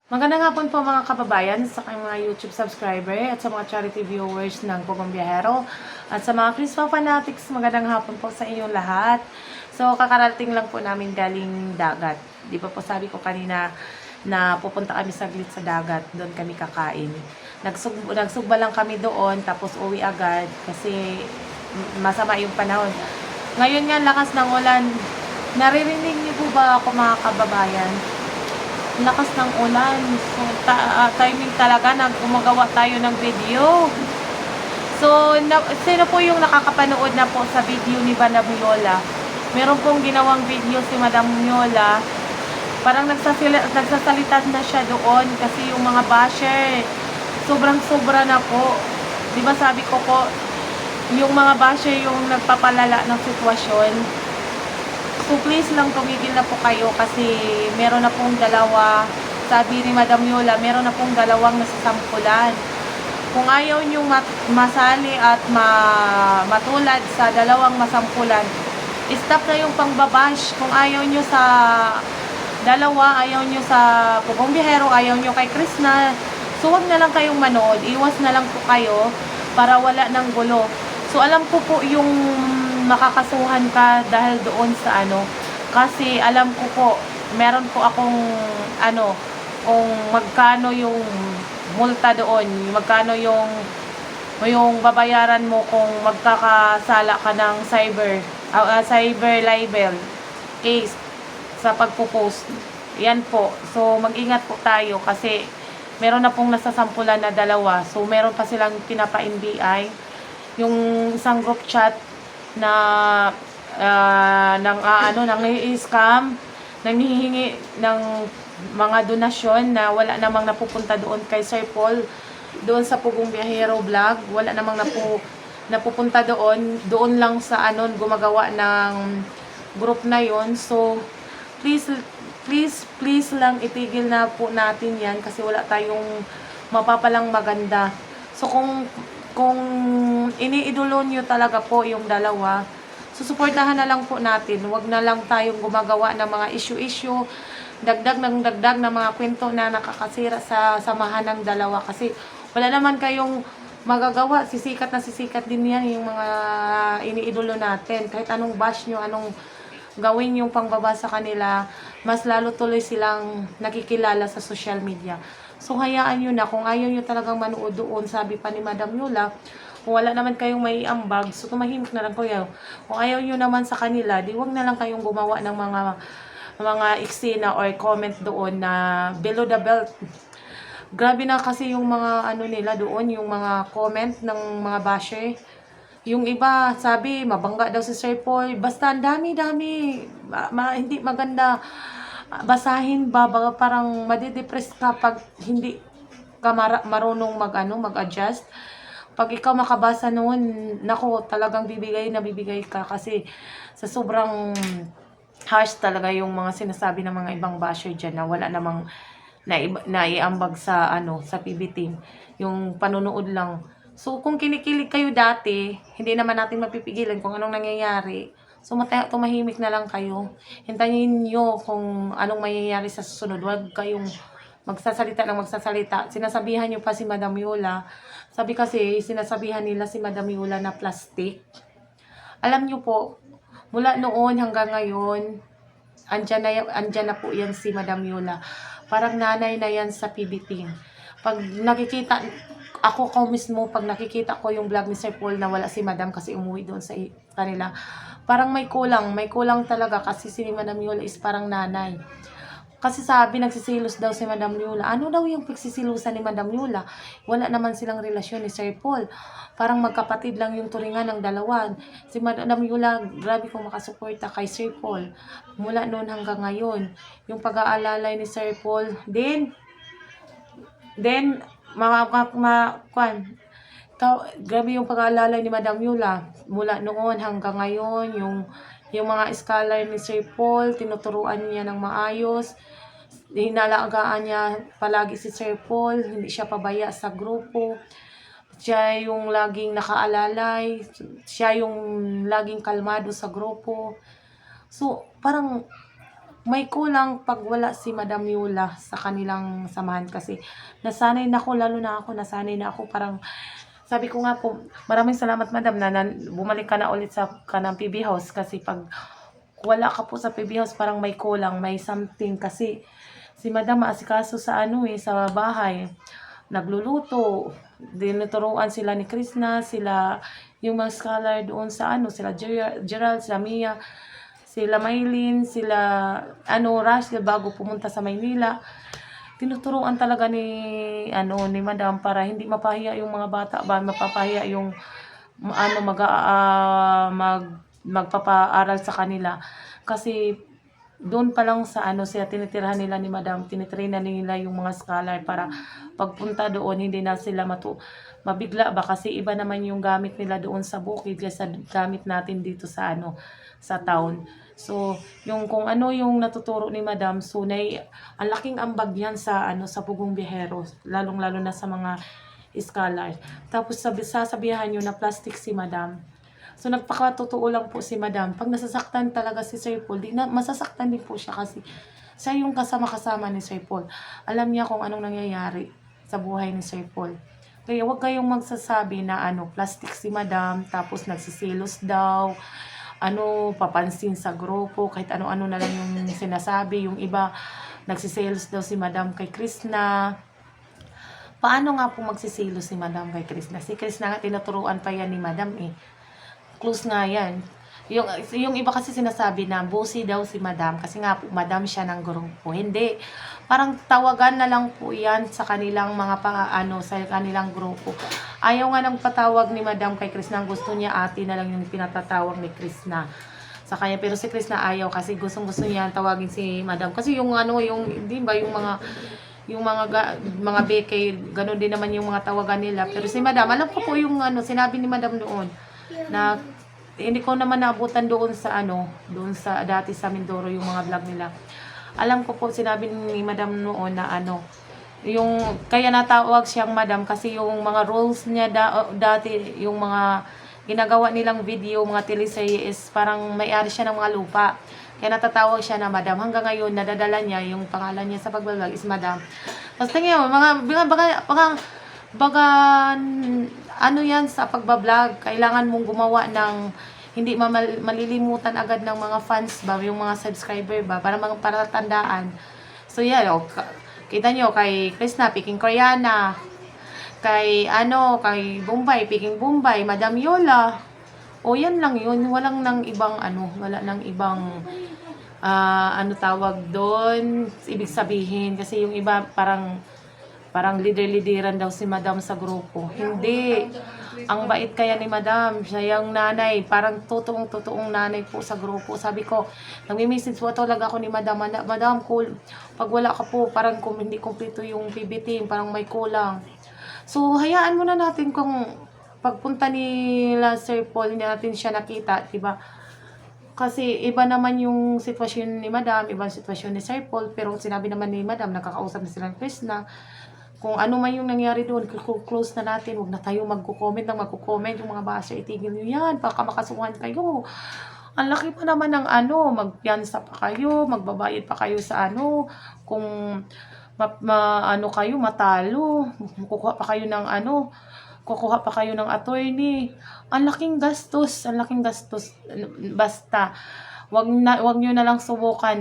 Magandang hapon po mga kababayan sa mga YouTube subscriber at sa mga charity viewers ng Pugong Biyahero at sa mga Christmas fanatics, magandang hapon po sa inyong lahat. So, kakarating lang po namin galing dagat. Di ba po sabi ko kanina na pupunta kami saglit sa dagat, doon kami kakain. Nagsugba lang kami doon, tapos uwi agad kasi masama yung panahon. Ngayon nga, lakas ng ulan. Naririnig niyo po ba ako mga kababayan? Lakas ng ulan. So, timing talaga na gumagawa tayo ng video. So, sino po yung nakakapanood na po sa video ni Madam Yola? Meron pong ginawang video si Madam Yola. Parang nagsasalita na siya doon kasi yung mga basher, sobrang-sobra na po. Di ba sabi ko po, yung mga basher yung nagpapalala ng sitwasyon. So please lang tumigil na po kayo kasi meron na pong dalawa, sabi ni Madam Yola, meron na pong dalawang nasasampulan. Kung ayaw nyo masali at matulad sa dalawang masampulan, stop na yung pangbabash. Kung ayaw nyo sa dalawa, ayaw nyo sa Pugong Biyahero, ayaw nyo kay Krishna, so wag na lang kayong manood, iwas na lang po kayo para wala ng gulo. So alam ko po yung makakasuhan ka dahil doon sa kasi alam ko po, meron po akong kung magkano yung multa doon, magkano yung babayaran mo kung magkakasala ka ng cyber libel case sa pagpo-post. Yan po. So mag-ingat po tayo kasi meron na pong nasasampulan na dalawa. So meron pa silang pinapa-NBI, yung isang group chat na nang i-scam, nanghihingi ng mga donasyon na wala namang napupunta doon kay Sir Paul, doon sa Pugong Biyahero vlog, wala namang napupunta doon lang sa gumagawa ng group na yon. So please lang itigil na po natin yan kasi wala tayong mapapalang maganda. So kung iniidolo nyo talaga po yung dalawa, susuportahan na lang po natin. Huwag na lang tayong gumagawa ng mga issue, dagdag ng mga kwento na nakakasira sa samahan ng dalawa. Kasi wala naman kayong magagawa. Sisikat na sisikat din yan yung mga iniidolo natin. Kahit anong bash nyo, anong gawin yung pangbaba sa kanila, mas lalo tuloy silang nakikilala sa social media. So, hayaan nyo na. Kung ayaw nyo talagang manood doon, sabi pa ni Madam Yola, kung wala naman kayong may ambag, so tumahimik na lang kayo. Kung ayaw nyo naman sa kanila, di wag na lang kayong gumawa ng mga eksena or comment doon na below the belt. Grabe na kasi yung mga nila doon, yung mga comment ng mga basher. Yung iba, sabi, mabangga daw si Sir Paul. Basta ang dami-dami. Hindi maganda. Basahin ba? Parang madidepress ka pag hindi ka marunong mag-adjust. Pag ikaw makabasa noon, nako, talagang bibigay ka kasi sa sobrang harsh talaga yung mga sinasabi ng mga ibang basher dyan na wala namang naiambag sa PBT. Yung panunood lang. So, kung kinikilig kayo dati, hindi naman natin mapipigilan kung anong nangyayari. So, tumahimik na lang kayo. Hintayin nyo kung anong mangyayari sa susunod. Huwag kayong magsasalita. Sinasabihan nyo pa si Madam Yola. Sabi kasi, sinasabihan nila si Madam Yola na plastic. Alam nyo po, mula noon hanggang ngayon, andyan na po yan si Madam Yola. Parang nanay na yan sa PBT. Pag nakikita, ako mismo, pag nakikita ko yung vlog ni Sir Paul na wala si Madam kasi umuwi doon sa kanila, parang may kulang talaga kasi si Madam Yola is parang nanay. Kasi sabi, nagsisilos daw si Madam Yola. Ano daw yung pagsisilusan ni Madam Yola? Wala naman silang relasyon ni Sir Paul. Parang magkapatid lang yung turingan ng dalawa. Si Madam Yola, grabe kong makasuporta kay Sir Paul. Mula noon hanggang ngayon. Yung pag-aalalay ni Sir Paul. Then grabe yung pag-aalala ni Madam Yola mula noon hanggang ngayon, yung mga scholar ni Sir Paul, tinuturuan niya ng maayos, hinalagaan niya palagi si Sir Paul, hindi siya pabaya sa grupo, siya yung laging nakaalalay, siya yung laging kalmado sa grupo. So parang may kulang pag wala si Madam Yola sa kanilang samahan kasi nasanay na ako, lalo na ako, nasanay na ako. Parang sabi ko nga po, maraming salamat Madam na bumalik ka na ulit sa kanang PB House kasi pag wala ka po sa PB House parang may kulang, may something kasi si Madam maasikaso sa sa bahay, nagluluto, tinuturuan sila ni Krishna, sila yung mga scholar doon sa sila Gerald, sila Mia, sila Maylin, sila Rush bago pumunta sa Maynila. Tinuturuan talaga ni Madam para hindi mapahiya yung mga bata ba, mapapahiya yung magpapaaral sa kanila. Kasi doon pa lang sa sila tinitirahan nila ni Madam, tinitrain na nila yung mga scholar para pagpunta doon hindi na sila mabigla ba kasi iba naman yung gamit nila doon sa bukid kaysa gamit natin dito sa sa town. So, yung kung yung natuturo ni Madam, so ang laking ambag yan sa sa Pugong Biyahero, lalong-lalo na sa mga scholar. Tapos sasabihan nyo na plastic si Madam. So, nagpakatotoo lang po si Madam. Pag nasasaktan talaga si Sir Paul, masasaktan din po siya kasi siya yung kasama-kasama ni Sir Paul. Alam niya kung anong nangyayari sa buhay ni Sir Paul. Kaya huwag kayong magsasabi na plastic si Madam, tapos nagsisilos daw, papansin sa grupo, kahit ano-ano na lang yung sinasabi. Yung iba, nagsisilos daw si Madam kay Krishna. Paano nga po magsisilos si Madam kay Krishna? Si Krishna nga, tinuturuan pa yan ni Madam Close nga yan. Yung iba kasi sinasabi na bossy daw si Madam kasi nga po Madam siya ng grupo. Hindi. Parang tawagan na lang po yan sa kanilang mga sa kanilang grupo. Ayaw nga ng patawag ni Madam kay Krishna. Gusto niya ate na lang yung pinatatawag ni Krishna sa kanya. Pero si Krishna ayaw kasi gusto niya tawagin si Madam. Kasi yung di ba yung mga beke, gano'n din naman yung mga tawagan nila. Pero si Madam, alam ko po yung sinabi ni Madam doon na hindi ko naman naabutan doon sa dati sa Mindoro yung mga vlog nila. Alam ko po sinabi ni Madam noon na yung kaya natawag siyang Madam kasi yung mga roles niya dati, yung mga ginagawa nilang video, mga teleserye is parang may-ari siya ng mga lupa. Kaya natatawag siya na Madam. Hanggang ngayon, nadadala niya yung pangalan niya sa pagbablog is Madam. Tapos tingin mo, baga yan sa pagbablog, kailangan mong gumawa ng hindi malilimutan agad ng mga fans ba, yung mga subscriber ba, para tandaan. So yeah, kita nyo kay Krishna, picking Koreana, kay Bombay, picking Bombay, Madam Yola. Yan lang yun, walang nang ibang wala nang ibang tawag doon, ibig sabihin kasi yung iba parang lider-lideran daw si Madam sa grupo. Hindi. Ang bait kaya ni Madam. Siya yung nanay. Parang totoong nanay po sa grupo. Sabi ko, nagmi-message po talaga ako ni Madam. Madam, cool. Pag wala ka po, parang hindi kompleto yung PB team. Parang may kulang. So, hayaan muna natin kung pagpunta nila Sir Paul, hindi natin siya nakita. Diba? Kasi iba naman yung sitwasyon ni Madam, ibang sitwasyon ni Sir Paul. Pero sinabi naman ni Madam, nakakausap na sila ng Krishna. Kung ano man yung nangyari doon, close na natin. Huwag na tayo magko-comment yung mga basa. Itigil nyo yan, baka makasuhan kayo. Ang laki pa naman ng magpiyansa pa kayo, magbabayad pa kayo sa kung kayo matalo, kukuha pa kayo ng attorney. Ang laking gastos. Basta wag nyo na lang subukan.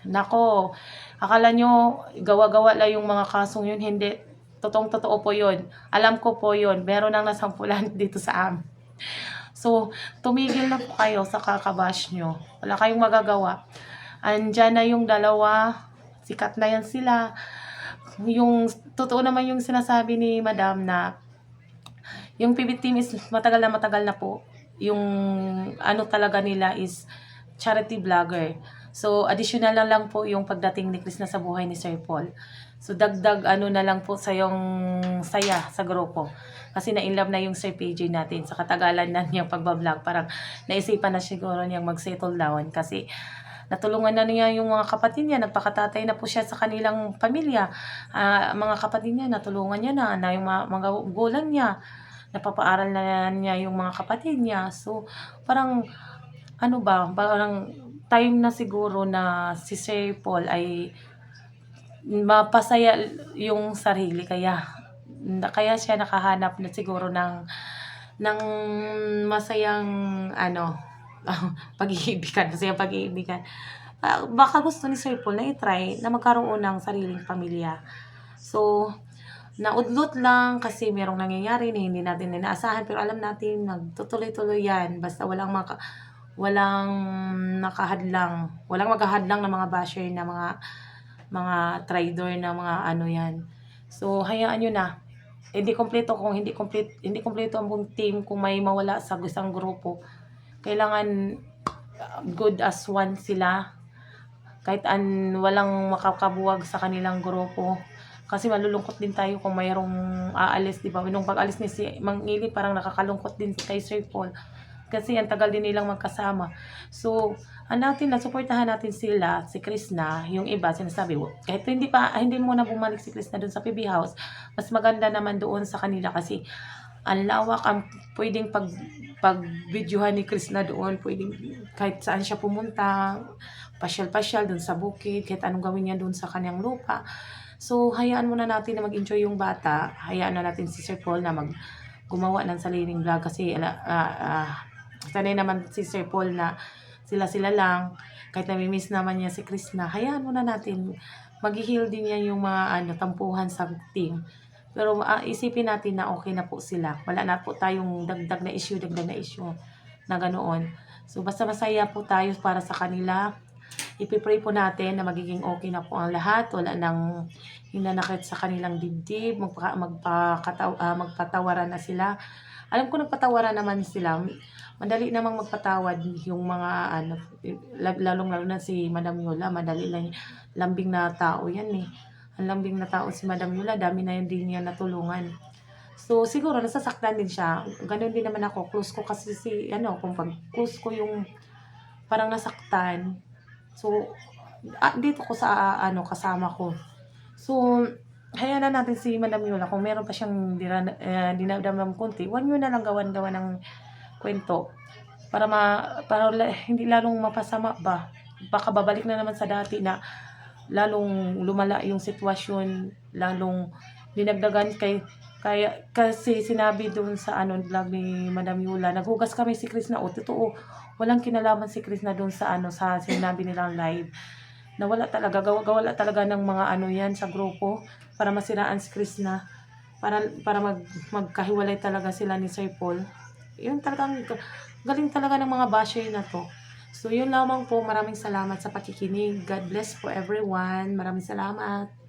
Nako, akala nyo gawa-gawa lang yung mga kasong yun. Hindi. Totoo po yun. Alam ko po yun. Meron nang nasampulan dito sa amin. So, tumigil na po kayo sa kakabash nyo. Wala kayong magagawa. Andyan na yung dalawa. Sikat na yan sila. Yung totoo naman yung sinasabi ni Madam na yung PB team is matagal na po. Yung talaga nila is charity vlogger. So, additional lang po yung pagdating ni Krishna sa buhay ni Sir Paul. So, dagdag na lang po sa yung saya sa grupo. Kasi na-inlove na yung Sir PJ natin sa katagalan na niyang pagbablog. Parang naisipan na siguro niyang mag-settle down kasi natulungan na niya yung mga kapatid niya. Nagpakatatay na po siya sa kanilang pamilya. Mga kapatid niya, natulungan niya na yung mga gulang niya. Napapaaral na niya yung mga kapatid niya. So, parang parang time na siguro na si Sir Paul ay mapasaya yung sarili, kaya siya nakahanap na siguro ng masayang ano, masayang pag-iibigan. Baka gusto ni Sir Paul na i-try na magkaroon ng sariling pamilya. So, naudlot lang kasi merong nangyayari na hindi natin inaasahan, pero alam natin nagtutuloy-tuloy yan basta walang walang maghahadlang ng mga basher na mga traidor na mga ano yan. So, hayaan nyo na. Hindi kompleto ang buong team kung may mawala sa isang grupo. Kailangan good as one sila. Kahit walang makakabuwag sa kanilang grupo. Kasi malulungkot din tayo kung mayroong aalis, di ba? Nung pag-alis ni si Mang Ili, parang nakakalungkot din kay Sir Paul. Kasi ang tagal din nilang magkasama. So, suportahan natin sila, si Krishna, yung iba, sinasabi, kahit hindi mo na bumalik si Krishna doon sa PB House, mas maganda naman doon sa kanila kasi ang lawak, ang pwedeng pag-videohan ni Krishna doon, pwedeng kahit saan siya pumunta, pasyal-pasyal doon sa bukid, kahit anong gawin niya doon sa kanyang lupa. So, hayaan muna natin na mag-enjoy yung bata, hayaan na natin si Sir Paul na gumawa ng sariling vlog kasi sanay naman si Sir Paul na sila lang, kahit namimiss naman niya si Krishna, hayaan muna natin, mag-heal din niya yung mga tampuhan sa team. Pero isipin natin na okay na po sila, wala na po tayong dagdag na issue na ganoon. So basta masaya po tayo para sa kanila, ipipray po natin na magiging okay na po ang lahat, wala nang hinanakit sa kanilang dibdib, magpatawaran na sila. Alam ko nagpatawaran naman sila. Madali namang magpatawad yung mga lalong-lalo na si Madam Yola. Madali lang, lambing na tao yan eh. Ang lambing na tao si Madam Yola, dami na yun din niya natulungan. So siguro nasasaktan din siya. Ganun din naman ako. Close ko kasi kung pag close ko yung parang nasaktan. So dito ko sa kasama ko. So hayaan na natin si Madam Yola, kung meron pa siyang dinadamdam konti, huwag nyo na lang gawan ng kwento para hindi lalong mapasama ba. Baka babalik na naman sa dati na lalong lumala yung sitwasyon, lalong dinagdagan kasi sinabi doon sa vlog ni Madam Yola, naghugas kami si Krishna. Totoo, walang kinalaman si Krishna doon sa sa sinabi nilang live. Nawala talaga, gawala talaga ng mga yan sa grupo para masiraan si Krishna, para magkahiwalay talaga sila ni Sir Paul. Yun talagang galing talaga ng mga basher na to. So yun lamang po, maraming salamat sa pakikinig. God bless po everyone. Maraming salamat.